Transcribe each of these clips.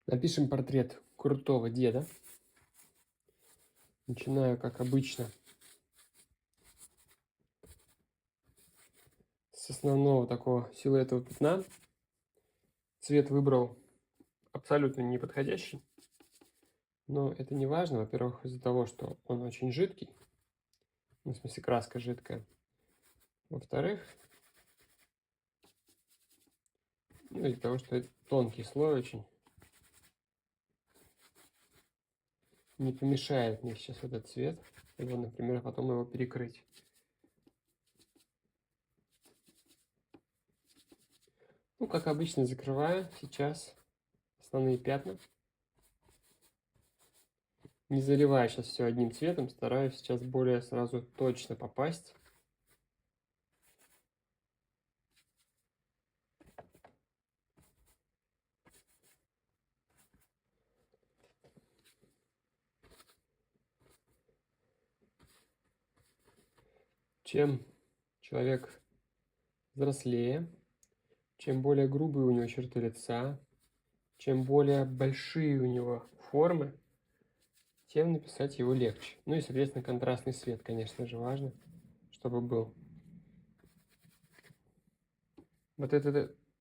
Напишем портрет крутого деда. Начинаю, как обычно, с основного такого силуэтового пятна. Цвет выбрал абсолютно неподходящий, но это не важно. Во-первых, из-за того, что он очень жидкий, ну, в смысле краска жидкая. Во-вторых, ну, из-за того, что это тонкий слой очень. Не помешает мне сейчас этот цвет, его, например, потом его перекрыть. Ну, как обычно, закрываю сейчас основные пятна. Не заливаю сейчас все одним цветом, стараюсь сейчас более сразу точно попасть. Чем человек взрослее, чем более грубые у него черты лица, чем более большие у него формы, тем написать его легче. Ну и, соответственно, контрастный свет, конечно же, важно, чтобы был. Вот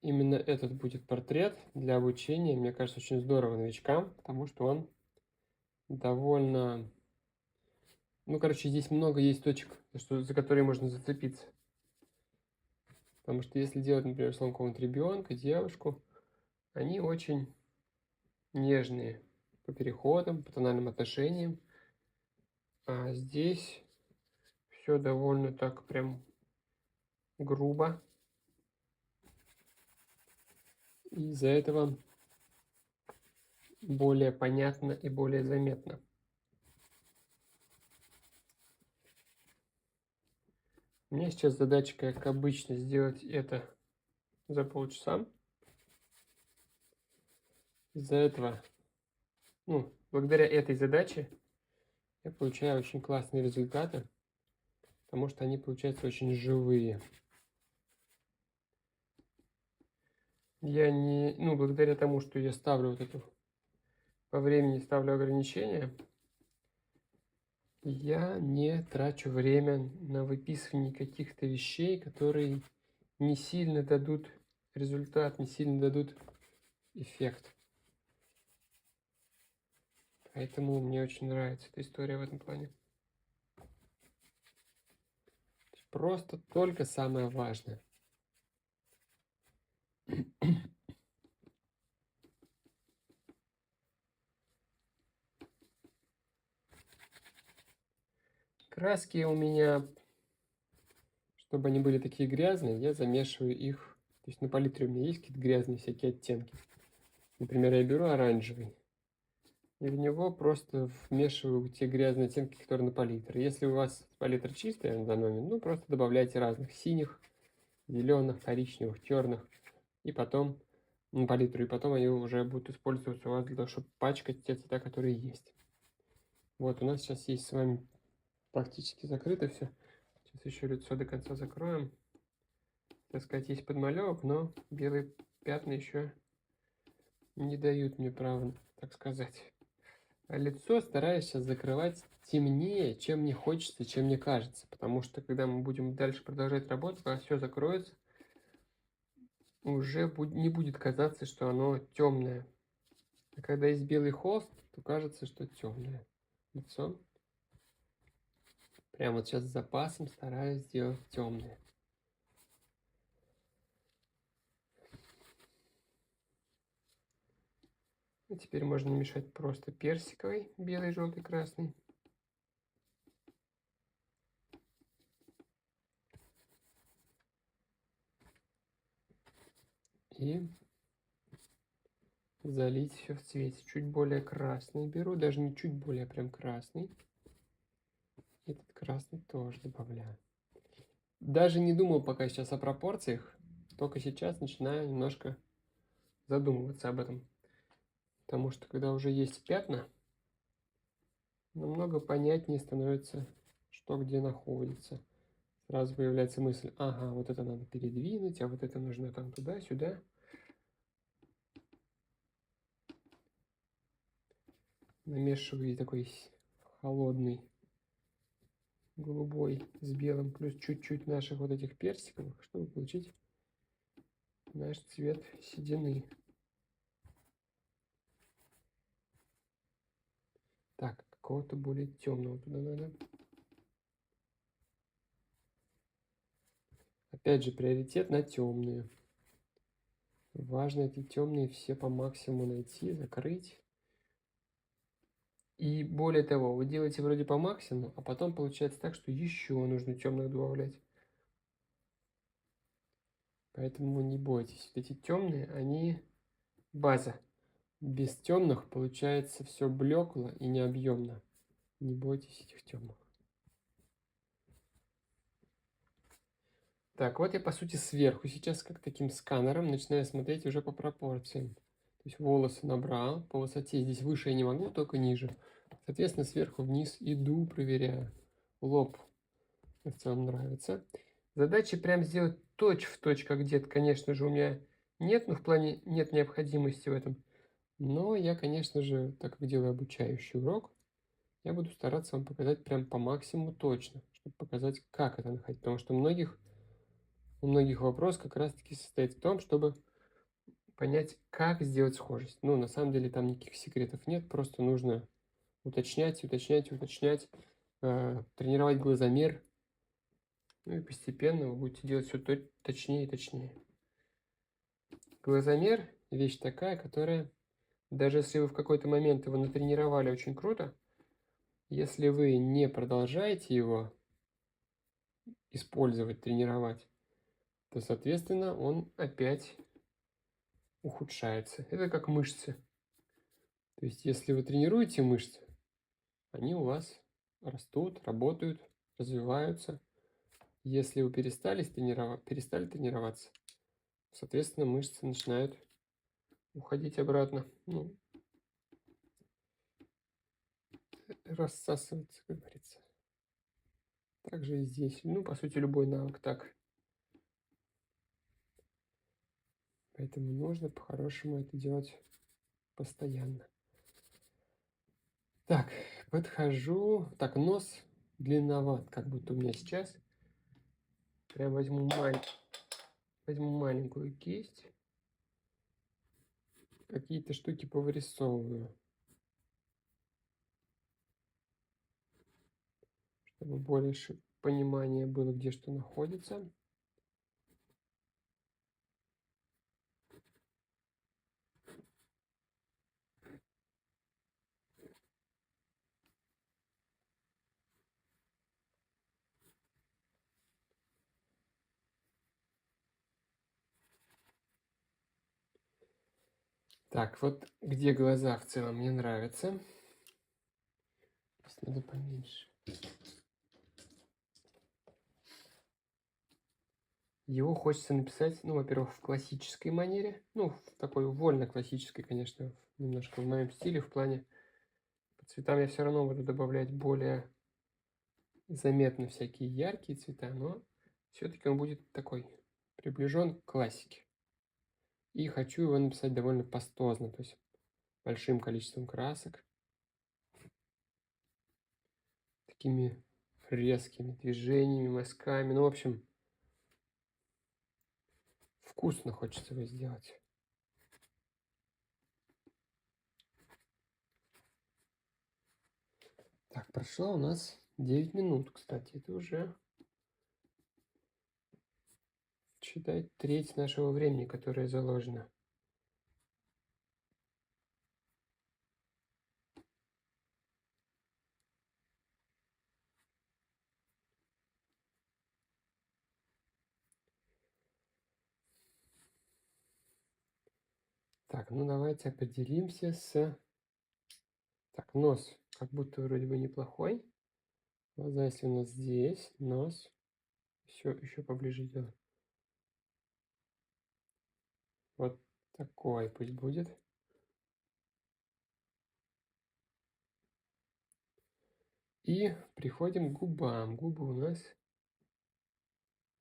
именно этот будет портрет для обучения. Мне кажется, очень здорово новичкам, потому что он довольно... Ну, короче, здесь много есть точек, за которые можно зацепиться. Потому что если делать, например, словом какого-нибудь ребенка, девушку, они очень нежные по переходам, по тональным отношениям. А здесь все довольно так прям грубо. И из-за этого более понятно и более заметно. У меня сейчас задача, как обычно, сделать это за полчаса. Из-за этого, ну, благодаря этой задаче я получаю очень классные результаты, потому что они получаются очень живые. Я не, ну, благодаря тому, что я ставлю вот эту, по времени ставлю ограничения, я не трачу время на выписывание каких-то вещей, которые не сильно дадут результат, не сильно дадут эффект. Поэтому мне очень нравится эта история в этом плане. Просто только самое важное. Краски у меня, чтобы они были такие грязные, я замешиваю их. То есть на палитре у меня есть какие-то грязные всякие оттенки. Например, я беру оранжевый и в него просто вмешиваю те грязные оттенки, которые на палитре. Если у вас палитра чистая на данный момент, ну просто добавляйте разных синих, зеленых, коричневых, черных. И потом на палитру, и потом они уже будут использоваться у вас для того, чтобы пачкать те цвета, которые есть. Вот, у нас сейчас есть с вами практически закрыто все. Сейчас еще лицо до конца закроем. Так сказать, есть подмалевок, но белые пятна еще не дают мне права, так сказать. А лицо стараюсь сейчас закрывать темнее, чем мне хочется, чем мне кажется. Потому что, когда мы будем дальше продолжать работать, когда все закроется, уже не будет казаться, что оно темное. А когда есть белый холст, то кажется, что темное лицо. Прямо вот сейчас с запасом стараюсь сделать темное. И теперь можно намешать просто персиковый, белый, желтый, красный. И залить все в цвете. Чуть более красный беру, даже не чуть более, а прям красный. Этот красный тоже добавляю. Даже не думал пока сейчас о пропорциях, только сейчас начинаю немножко задумываться об этом. Потому что когда уже есть пятна, намного понятнее становится, что где находится. Сразу появляется мысль, ага, вот это надо передвинуть, а вот это нужно там туда-сюда. намешиваю такой холодный голубой с белым, плюс чуть-чуть наших вот этих персиковых, чтобы получить наш цвет седины. Так, какого-то более темного туда надо. Опять же, приоритет на темные. Важно эти темные все по максимуму найти, закрыть. И более того, вы делаете вроде по максимуму, а потом получается так, что еще нужно темных добавлять. Поэтому не бойтесь. Эти темные, они база. Без темных получается все блекло и необъемно. Не бойтесь этих темных. Так, вот я по сути сверху сейчас как таким сканером начинаю смотреть уже по пропорциям. То есть волосы набрал, по высоте здесь выше я не могу, только ниже. Соответственно, сверху вниз иду, проверяю. Лоб мне в целом нравится. Задачи прям сделать точь-в-точь, как дед, конечно же, у меня нет, но в плане нет необходимости в этом. Но я, конечно же, так как делаю обучающий урок, я буду стараться вам показать прям по максимуму точно, чтобы показать, как это находить. Потому что у многих вопрос как раз-таки состоит в том, чтобы понять, как сделать схожесть. Ну, на самом деле там никаких секретов нет, просто нужно уточнять, тренировать глазомер, ну и постепенно вы будете делать все точнее и точнее. Глазомер – вещь такая, которая, даже если вы в какой-то момент его натренировали очень круто, если вы не продолжаете его использовать, тренировать, то, соответственно, он опять ухудшается. Это как мышцы. То есть, если вы тренируете мышцы, они у вас растут, работают, развиваются. Если вы перестали тренироваться, соответственно, мышцы начинают уходить обратно. Ну, рассасываться, как говорится. Также и здесь. Ну, по сути, любой навык так. Поэтому нужно по-хорошему это делать постоянно. Так, подхожу. Так, нос длинноват, как будто у меня сейчас. Прям возьму маленькую кисть. Какие-то штуки повырисовываю. Чтобы больше понимания было, где что находится. Так, вот где глаза в целом мне нравятся. Здесь надо поменьше. Его хочется написать, ну, во-первых, в классической манере. Ну, в такой вольно-классической, конечно, немножко в моем стиле, в плане по цветам я все равно буду добавлять более заметно всякие яркие цвета, но все-таки он будет такой приближен к классике. И хочу его написать довольно пастозно, то есть большим количеством красок, такими резкими движениями, мазками. Ну, в общем, вкусно хочется его сделать. Так, прошло у нас 9 минут, кстати. Это уже, считай, треть нашего времени, которое заложено. Так, ну давайте определимся с... Так, нос как будто вроде бы неплохой. Глаза, если у нас здесь, нос. Еще поближе делаем. Вот такой пусть будет. И приходим к губам. Губы у нас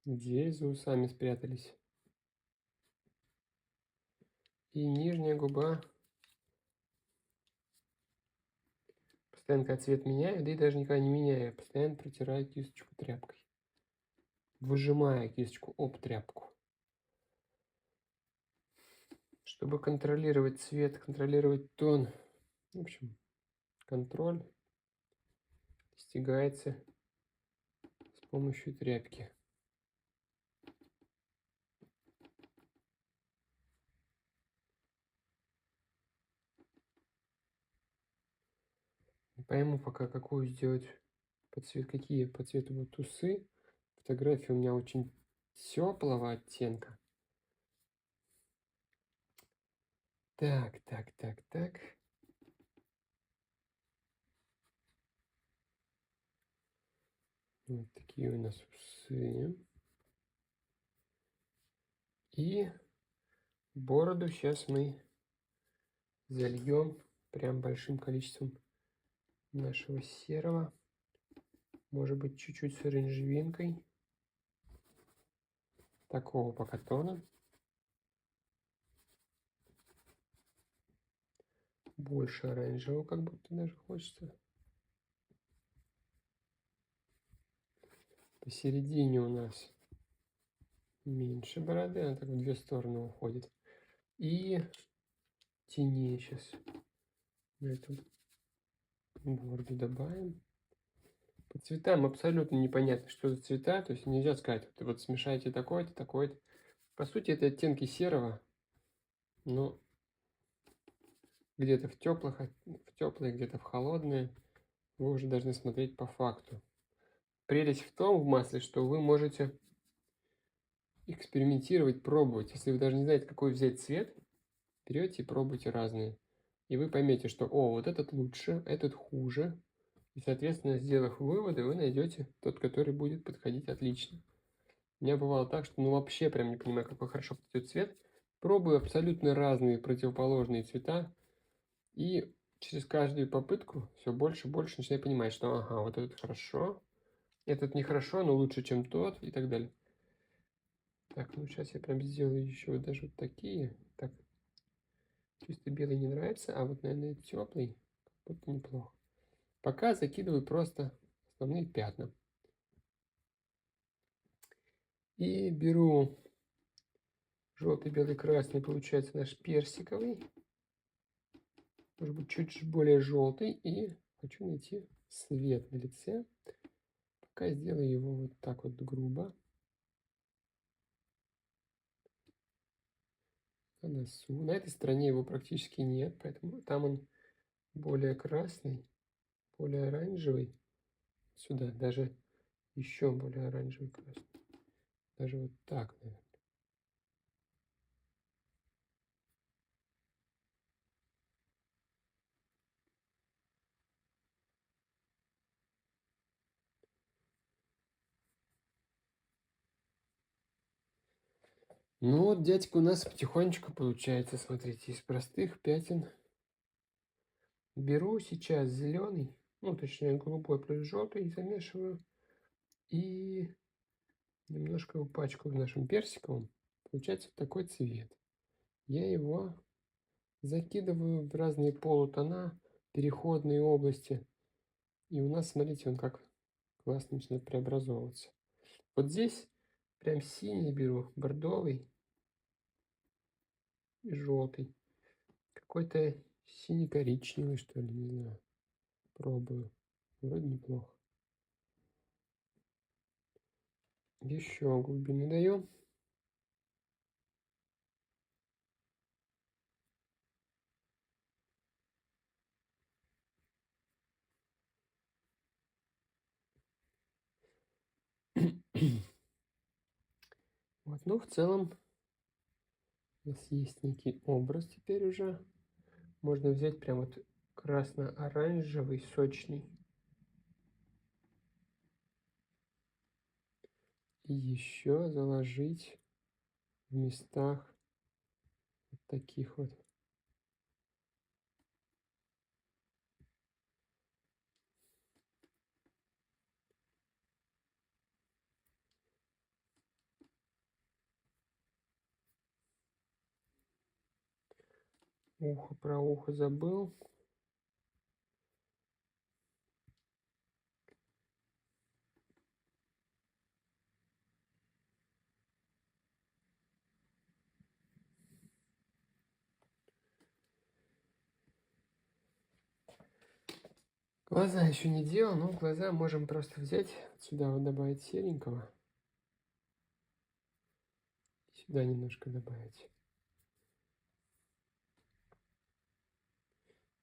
здесь за усами спрятались. И нижняя губа постоянно, когда цвет меняю, да и даже никогда не меняю, я постоянно протираю кисточку тряпкой. Выжимаю кисточку об тряпку. Чтобы контролировать цвет, контролировать тон. В общем, контроль достигается с помощью тряпки. Не пойму пока, какую сделать по цвету, какие по цвету вот усы. Фотография у меня очень теплого оттенка. Так. Вот такие у нас усы. И бороду сейчас мы зальем прям большим количеством нашего серого. Может быть, чуть-чуть с оранжевинкой. Такого пока тона. Больше оранжевого, как будто даже хочется. Посередине у нас меньше бороды, она так в две стороны уходит. И теней сейчас на эту бороду добавим. По цветам абсолютно непонятно, что за цвета. То есть нельзя сказать, вот смешайте такой-то, такой-то. По сути, это оттенки серого, но где-то в теплые, где-то в холодные. Вы уже должны смотреть по факту. Прелесть в том в масле, что вы можете экспериментировать, пробовать. Если вы даже не знаете, какой взять цвет, берете и пробуйте разные. И вы поймете, что, о, вот этот лучше, этот хуже. И, соответственно, сделав выводы, вы найдете тот, который будет подходить отлично. У меня бывало так, что ну вообще прям не понимаю, какой хорошо подойдет цвет. Пробую абсолютно разные противоположные цвета. И через каждую попытку все больше и больше начинаю понимать, что ага, вот этот хорошо, этот нехорошо, но лучше, чем тот и так далее. Так, ну сейчас я прям сделаю еще вот даже вот такие. Так, чисто белый не нравится, а вот, наверное, теплый как будто неплохо. Пока закидываю просто основные пятна. И беру желтый, белый, красный, получается наш персиковый. Может быть, чуть более желтый. И хочу найти свет на лице. Пока сделаю его вот так вот грубо. На носу. На этой стороне его практически нет, поэтому там он более красный, более оранжевый. Сюда даже еще более оранжевый красный. Даже вот так, наверное. Ну вот, дядька у нас потихонечку получается, смотрите, из простых пятен. Беру сейчас зеленый, ну точнее голубой плюс желтый, замешиваю и немножко его пачкаю в нашем персиковом. Получается такой цвет. Я его закидываю в разные полутона, переходные области. И у нас, смотрите, он как классно начинает преобразовываться. Вот здесь прям синий беру, бордовый и желтый. Какой-то синий-коричневый, что ли, не знаю. Пробую. Вроде неплохо. Еще глубины даем. Вот, ну, в целом у нас есть некий образ теперь уже. Можно взять прям вот красно-оранжевый, сочный. И еще заложить в местах вот таких вот. Ухо, про ухо забыл. Глаза еще не делал, но глаза можем просто взять, сюда вот добавить серенького. Сюда немножко добавить.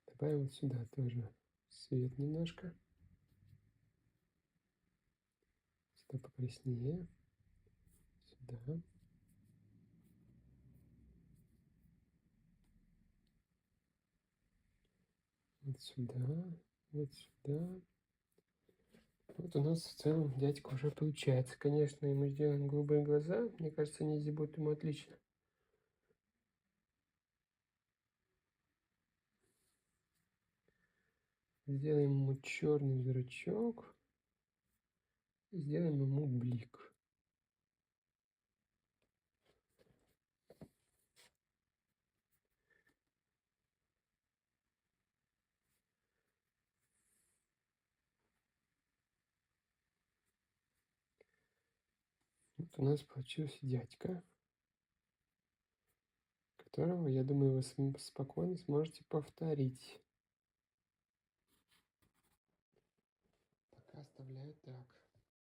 Добавим вот сюда тоже свет немножко. Сюда покраснее. Сюда. Вот сюда. Вот сюда. Вот у нас в целом дядька уже получается. Конечно, ему сделаем голубые глаза. Мне кажется, они здесь будут ему отлично. Сделаем ему черный зрачок. И сделаем ему блик. Вот у нас получился дядька, которого, я думаю, вы спокойно сможете повторить. Пока оставляю так.